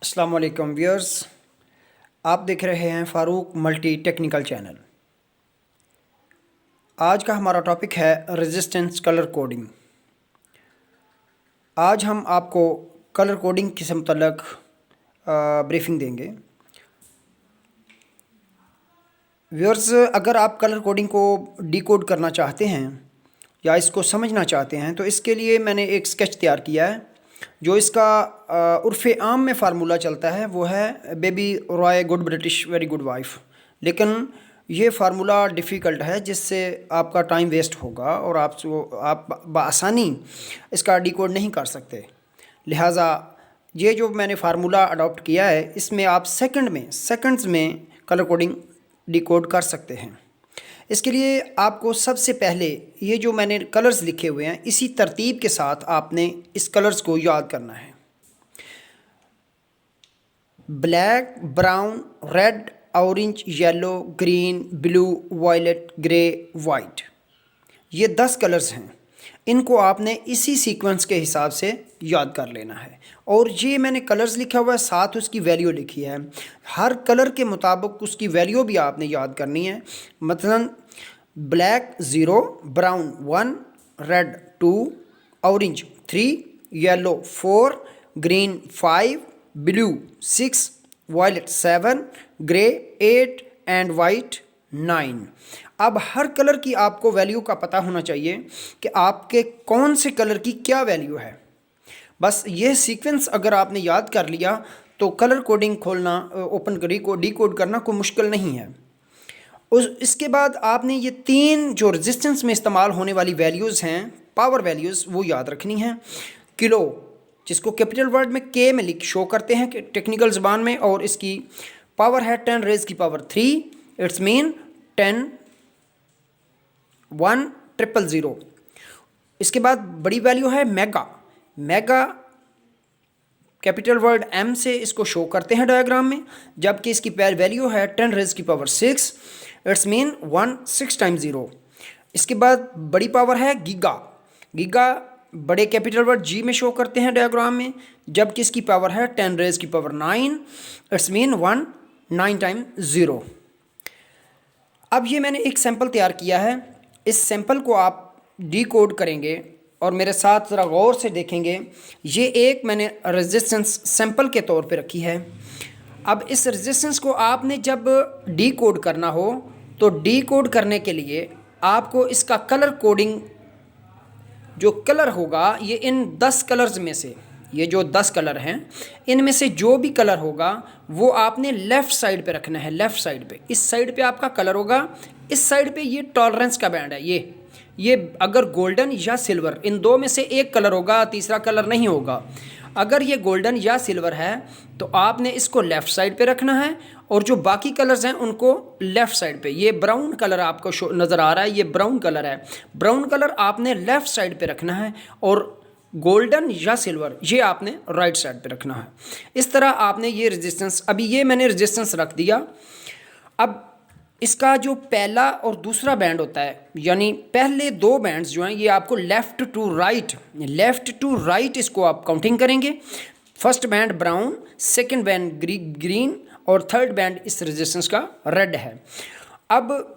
अस्सलाम वालेकुम व्यूअर्स, आप देख रहे हैं फ़ारूक मल्टी टेक्निकल चैनल। आज का हमारा टॉपिक है रेजिस्टेंस कलर कोडिंग। आज हम आपको कलर कोडिंग के मतलब ब्रीफिंग देंगे। व्यूअर्स, अगर आप कलर कोडिंग को डिकोड करना चाहते हैं या इसको समझना चाहते हैं तो इसके लिए मैंने एक स्केच तैयार किया है। जो इसका उर्फ़ आम में फार्मूला चलता है वो है baby Roy good British very good wife. लेकिन ये फार्मूला डिफ़िकल्ट है जिससे आपका टाइम वेस्ट होगा और आप बआसानी इसका डिकोड नहीं कर सकते। लिहाजा ये जो मैंने फार्मूला अडॉप्ट किया है इसमें आप सेकंड्स में कलर कोडिंग डिकोड कर सकते हैं। इसके लिए आपको सबसे पहले ये जो मैंने कलर्स लिखे हुए हैं इसी तरतीब के साथ आपने इस कलर्स को याद करना है। Black, brown, red, orange, yellow, green, blue, violet, grey, white, ये 10 कलर्स हैं। इनको आपने इसी सीक्वेंस के हिसाब से याद कर लेना है। और ये मैंने कलर्स लिखा हुआ है, साथ उसकी वैल्यू लिखी है। हर कलर के मुताबिक उसकी वैल्यू भी आपने याद करनी है। मसलन black 0, brown 1, red 2, orange 3, yellow 4, green 5, blue 6, violet 7, grey 8 and white 9। अब हर कलर की आपको वैल्यू का पता होना चाहिए कि आपके कौन से कलर की क्या वैल्यू है। बस ये सीक्वेंस अगर आपने याद कर लिया तो कलर कोडिंग खोलना, ओपन करी को डिकोड करना कोई मुश्किल नहीं है। इसके बाद आपने ये 3 जो रेजिस्टेंस में इस्तेमाल होने वाली वैल्यूज़ हैं, पावर वैल्यूज़, वो याद रखनी हैं। किलो, जिसको कैपिटल वर्ड में के में लिख शो करते हैं कि टेक्निकल ज़बान में, और इसकी पावर है 10 रेज़ की पावर 3, इट्स मीन 10 1 000। इसके बाद बड़ी वैल्यू है mega. Mega capital word M से इसको शो करते हैं डायग्राम में, जबकि इसकी वैल्यू है 10 रेज़ की पावर 6, इट्स मीन 1 6 टाइम्स 0। इसके बाद बड़ी पावर है गीगा। गीगा बड़े कैपिटल वर्ड जी में शो करते हैं डायग्राम में, जबकि इसकी पावर है 10 रेज़ की पावर 9, इट्स मीन 1 9 टाइम्स 0। अब ये मैंने एक सैंपल तैयार किया है। इस सैंपल को आप डिकोड करेंगे और मेरे साथ ज़रा गौर से देखेंगे। ये एक मैंने रेजिस्टेंस सैंपल के तौर पे रखी है। अब इस रेजिस्टेंस को आपने जब डिकोड करना हो तो डिकोड करने के लिए आपको इसका कलर कोडिंग जो कलर होगा, ये इन 10 कलर्स में से, ये जो 10 कलर हैं इनमें से जो भी कलर होगा वो आपने लेफ़्ट साइड पे रखना है। लेफ़्ट साइड पे, इस साइड पे आपका कलर होगा, इस साइड पे ये टॉलरेंस का बैंड है। ये अगर गोल्डन या सिल्वर, इन दो में से एक कलर होगा, तीसरा कलर नहीं होगा। अगर ये गोल्डन या सिल्वर है तो आपने इसको लेफ़्ट साइड पे रखना है, और जो बाकी कलर्स हैं उनको लेफ़्ट साइड पे। ये ब्राउन कलर आपको नज़र आ रहा है, ये ब्राउन कलर है। ब्राउन कलर आपने लेफ़्ट साइड पे रखना है और गोल्डन या सिल्वर ये आपने राइट साइड पे रखना है। इस तरह आपने ये रेजिस्टेंस, अभी ये मैंने रेजिस्टेंस रख दिया। अब इसका जो पहला और दूसरा बैंड होता है, यानी पहले 2 बैंड्स जो हैं ये आपको लेफ़्ट टू राइट इसको आप काउंटिंग करेंगे। First band brown, second band green और थर्ड बैंड इस रेजिस्टेंस का रेड है। अब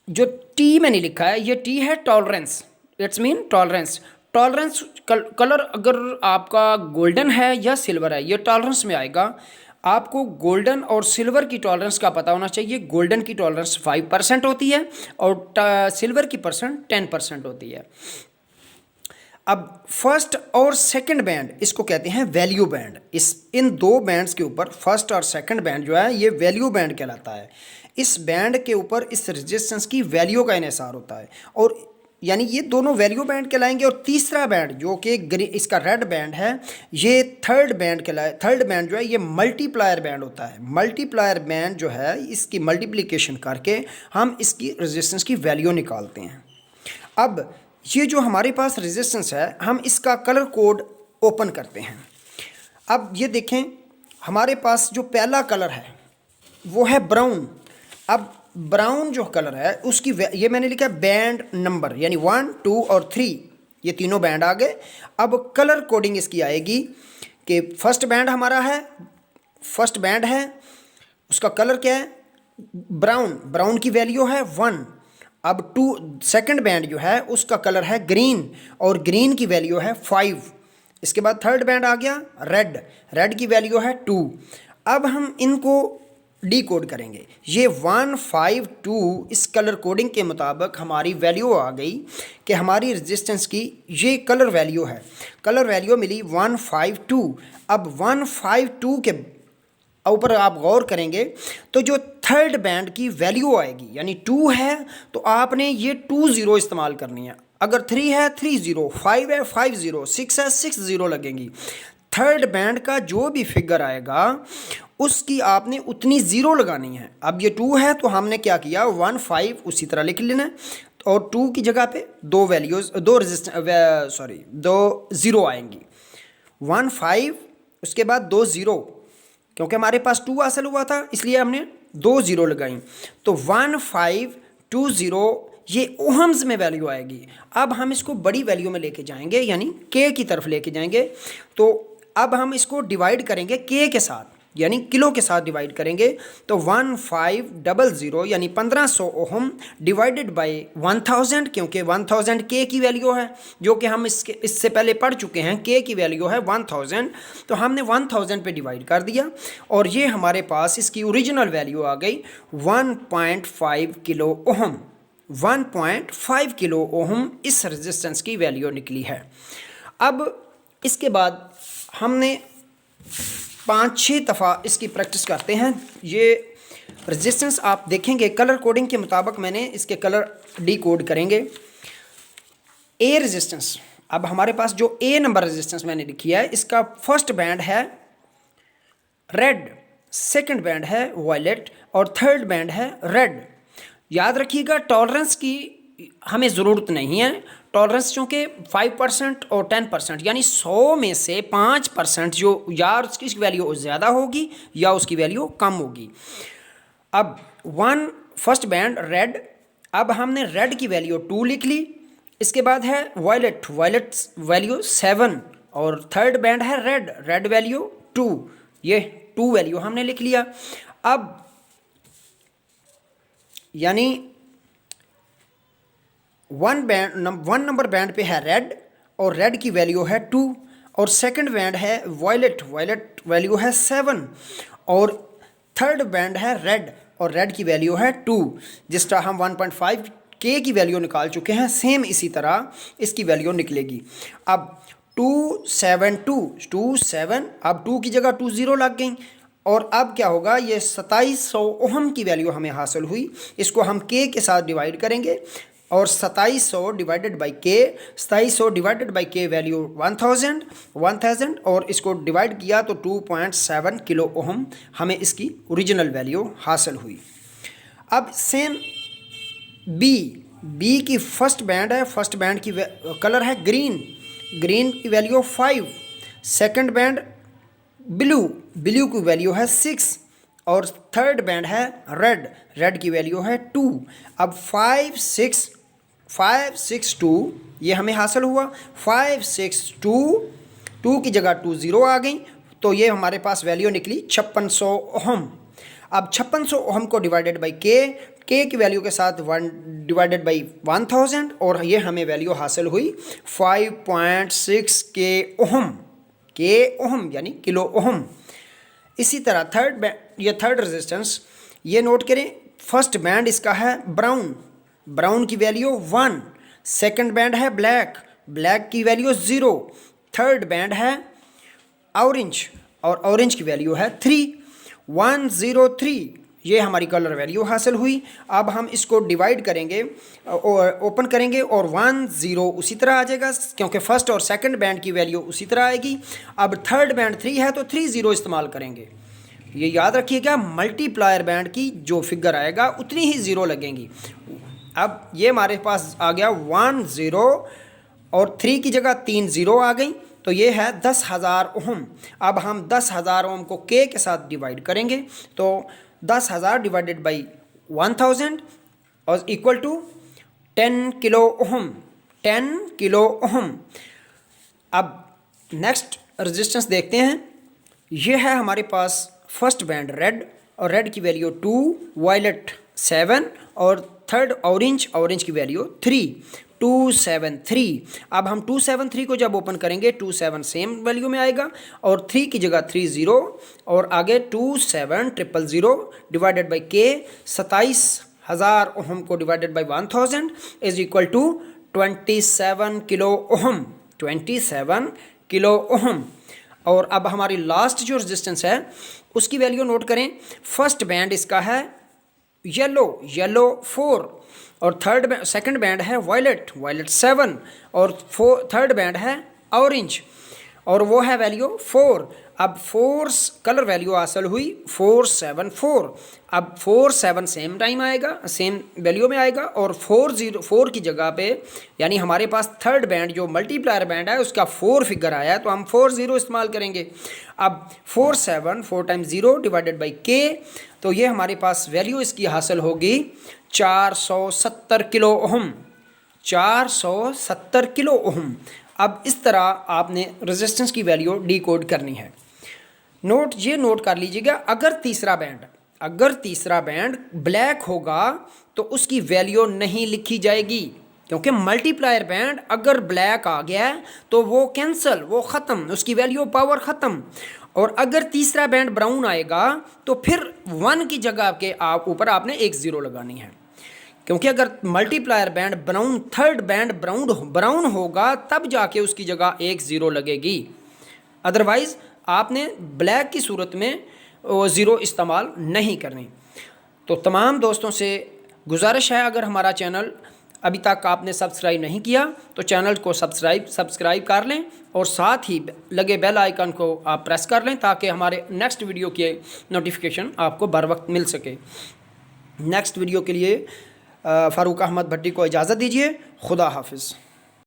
जो टी मैंने लिखा है, ये टी है tolerance, it's mean tolerance. Tolerance colour अगर आपका गोल्डन है या सिल्वर है ये टॉलरेंस में आएगा। आपको गोल्डन और सिल्वर की टॉलरेंस का पता होना चाहिए। गोल्डन की टॉलरेंस 5% होती है और सिल्वर की परसेंट 10% होती है। अब फर्स्ट और सेकंड बैंड इसको कहते हैं वैल्यू बैंड। इन 2 बैंड्स के ऊपर फर्स्ट और सेकंड बैंड जो है ये वैल्यू बैंड कहलाता है। इस बैंड के ऊपर इस रेजिस्टेंस की वैल्यू का इन्हिसार होता है, और यानी ये दोनों वैल्यू बैंड कहलाएंगे। और तीसरा बैंड जो कि इसका रेड बैंड है, ये थर्ड बैंड जो है ये मल्टीप्लायर बैंड होता है। मल्टीप्लायर बैंड जो है इसकी मल्टीप्लिकेशन करके हम इसकी रेजिस्टेंस की वैल्यू निकालते हैं। अब ये जो हमारे पास रेजिस्टेंस है, हम इसका कलर कोड ओपन करते हैं। अब ये देखें, हमारे पास जो पहला कलर है वो है ब्राउन। अब ब्राउन जो कलर है उसकी ये मैंने लिखा है बैंड नंबर, यानी 1 2 और 3, ये तीनों बैंड आ गए। अब कलर कोडिंग इसकी आएगी कि फर्स्ट बैंड हमारा है फर्स्ट बैंड है उसका कलर क्या है, ब्राउन, ब्राउन की वैल्यू है 1। अब सेकंड बैंड जो है उसका कलर है ग्रीन और ग्रीन की वैल्यू है 5। इसके बाद थर्ड बैंड आ गया रेड, रेड की वैल्यू है 2। अब हम इनको डी कोड करेंगे। ये 152 इस कलर कोडिंग के मुताबिक हमारी वैल्यू आ गई कि हमारी रेजिस्टेंस की ये कलर वैल्यू है, कलर वैल्यू मिली 152। अब 152 के ऊपर आप गौर करेंगे तो जो थर्ड बैंड की वैल्यू आएगी, यानी 2 है तो आपने ये 2 ज़ीरो इस्तेमाल करनी है, अगर 3 है 3 ज़ीरो, 5 है 5 ज़ीरो, 6 है 6 ज़ीरो लगेंगी। थर्ड बैंड का जो भी फिगर आएगा उसकी आपने उतनी ज़ीरो लगानी है। अब ये 2 है तो हमने क्या किया 1 5 उसी तरह लिख लेना है और 2 की जगह पे दो वैल्यूज़, दो ज़ीरो आएंगी। 1 5 उसके बाद 2 ज़ीरो, क्योंकि हमारे पास 2 हासिल हुआ था इसलिए हमने 2 ज़ीरो लगाई, तो 1520 ये ओहम्स में वैल्यू आएगी। अब हम इसको बड़ी वैल्यू में लेके जाएंगे, यानी के की तरफ लेके जाएंगे। तो अब हम इसको डिवाइड करेंगे के साथ, यानी किलो के साथ डिवाइड करेंगे। तो 1500 यानी 1500 ओहम डिवाइडेड बाय 1000, क्योंकि 1000 के की वैल्यू है, जो कि हम इससे पहले पढ़ चुके हैं, के की वैल्यू है 1000। तो हमने 1000 पे डिवाइड कर दिया और ये हमारे पास इसकी ओरिजिनल वैल्यू आ गई 1.5 किलो ओहम। 1.5 किलो ओहम इस रेजिस्टेंस की वैल्यू निकली है। अब इसके बाद हमने 5-6 दफ़ा इसकी प्रैक्टिस करते हैं। ये रेजिस्टेंस आप देखेंगे कलर कोडिंग के मुताबिक मैंने इसके कलर डी कोड करेंगे। ए रेजिस्टेंस, अब हमारे पास जो ए नंबर रेजिस्टेंस मैंने लिखी है इसका फर्स्ट बैंड है रेड, सेकंड बैंड है वायलेट और थर्ड बैंड है रेड। याद रखिएगा टॉलरेंस की हमें ज़रूरत नहीं है, टॉलरेंस चूँकि 5% और 10%, यानी 100 में से 5% जो या उसकी वैल्यू ज़्यादा होगी या उसकी वैल्यू कम होगी। अब फर्स्ट बैंड रेड, अब हमने रेड की वैल्यू 2 लिख ली। इसके बाद है वायलेट, वायलेट वैल्यू 7 और थर्ड बैंड है रेड, रेड वैल्यू 2, ये 2 वैल्यू हमने लिख लिया। अब यानी 1 नंबर बैंड पे है रेड और रेड की वैल्यू है 2 और सेकंड बैंड है वायलेट, वायलेट वैल्यू है 7 और थर्ड बैंड है रेड और रेड की वैल्यू है 2। जिस तरह हम 1.5 के की वैल्यू निकाल चुके हैं, सेम इसी तरह इसकी वैल्यू निकलेगी। अब 272 अब 2 की जगह 2 ज़ीरो लग गई और अब क्या होगा, ये 2700 ओहम की वैल्यू हमें हासिल हुई। इसको हम के साथ डिवाइड करेंगे और 2700 डिवाइडेड बाई के, 2700 डिवाइडेड बाई के वैल्यू 1000 और इसको डिवाइड किया तो 2.7 किलो ओहम हमें इसकी ओरिजिनल वैल्यू हासिल हुई। अब सेम बी की फर्स्ट बैंड है, फर्स्ट बैंड की कलर है ग्रीन, ग्रीन की value 5। Second band blue, blue की वैल्यू है 6 और थर्ड बैंड है रेड, रेड की वैल्यू है 2। अब 562 ये हमें हासिल हुआ। 562 की जगह 2 ज़ीरो आ गई तो ये हमारे पास वैल्यू निकली 5600 ओहम। अब 5600 ओहम को डिवाइडेड बाई के की वैल्यू के साथ 1 डिवाइडेड बाई 1000 और ये हमें वैल्यू हासिल हुई 5.6 के ओहम यानी किलो ओहम। इसी तरह थर्ड रेजिस्टेंस ये नोट करें, फर्स्ट बैंड इसका है ब्राउन, ब्राउन की वैल्यू 1। सेकंड बैंड है ब्लैक, ब्लैक की वैल्यू 0। थर्ड बैंड है ऑरेंज और ऑरेंज की वैल्यू है 3। 103 ये हमारी कलर वैल्यू हासिल हुई। अब हम इसको डिवाइड करेंगे और ओपन करेंगे और 10 उसी तरह आ जाएगा, क्योंकि फर्स्ट और सेकंड बैंड की वैल्यू उसी तरह आएगी। अब थर्ड बैंड 3 है तो 3 ज़ीरो इस्तेमाल करेंगे। ये याद रखिएगा मल्टीप्लायर बैंड की जो फिगर आएगा उतनी ही ज़ीरो लगेंगी। अब ये हमारे पास आ गया 10 और 3 की जगह 3 ज़ीरो आ गई तो ये है 10,000 ओहम। अब हम 10,000 ओहम को के साथ डिवाइड करेंगे तो 10,000 डिवाइडेड बाई 1000 और equal to 10 kilo ohm, 10 kilo ohm. अब नेक्स्ट रेजिस्टेंस देखते हैं, ये है हमारे पास फर्स्ट बैंड रेड और रेड की वैल्यू 2, वायलेट 7 और थर्ड ऑरेंज की वैल्यू 3, 273। अब हम 273 को जब ओपन करेंगे 27 सेम वैल्यू में आएगा और 3 की जगह 30 और आगे 27000 डिवाइडेड बाई के 27,000 ओहम को divided by 1000 is equal to 27 kilo ohm, 27 kilo ohm. और अब हमारी लास्ट जो रेजिस्टेंस है उसकी वैल्यू नोट करें। फर्स्ट बैंड इसका है येलो 4 और सेकंड बैंड है वायलेट 7 और थर्ड बैंड है ऑरेंज और वो है वैल्यू 4। अब 4 कलर वैल्यू हासिल हुई 474। अब 47 सेम टाइम आएगा, सेम वैल्यू में आएगा और 4 की जगह पे यानी हमारे पास थर्ड बैंड जो मल्टीप्लायर बैंड है उसका 4 फिगर आया तो हम 40 इस्तेमाल करेंगे। अब 4 टाइम्स 0 डिवाइडेड बाई के, तो ये हमारे पास वैल्यू इसकी हासिल होगी 470 किलो ओहम, 470 किलो ओहम। अब इस तरह आपने रेजिस्टेंस की वैल्यू डिकोड करनी है। ये नोट कर लीजिएगा, अगर तीसरा बैंड ब्लैक होगा तो उसकी वैल्यू नहीं लिखी जाएगी, क्योंकि मल्टीप्लायर बैंड अगर ब्लैक आ गया तो वो कैंसिल, वो ख़त्म, उसकी वैल्यू पावर ख़त्म। और अगर तीसरा बैंड ब्राउन आएगा तो फिर 1 की जगह के ऊपर आपने एक 0 लगानी है, क्योंकि अगर multiplier band third band brown होगा तब जाके उसकी जगह एक 0 लगेगी, अदरवाइज़ आपने ब्लैक की सूरत में 0 इस्तेमाल नहीं करनी। तो तमाम दोस्तों से गुजारिश है, अगर हमारा चैनल अभी तक आपने सब्सक्राइब नहीं किया तो चैनल को सब्सक्राइब कर लें और साथ ही लगे बेल आइकन को आप प्रेस कर लें ताकि हमारे नेक्स्ट वीडियो के नोटिफिकेशन आपको बर वक्त मिल सके। नेक्स्ट वीडियो के लिए फ़ारूक अहमद भट्टी को इजाज़त दीजिए। खुदा हाफिज़।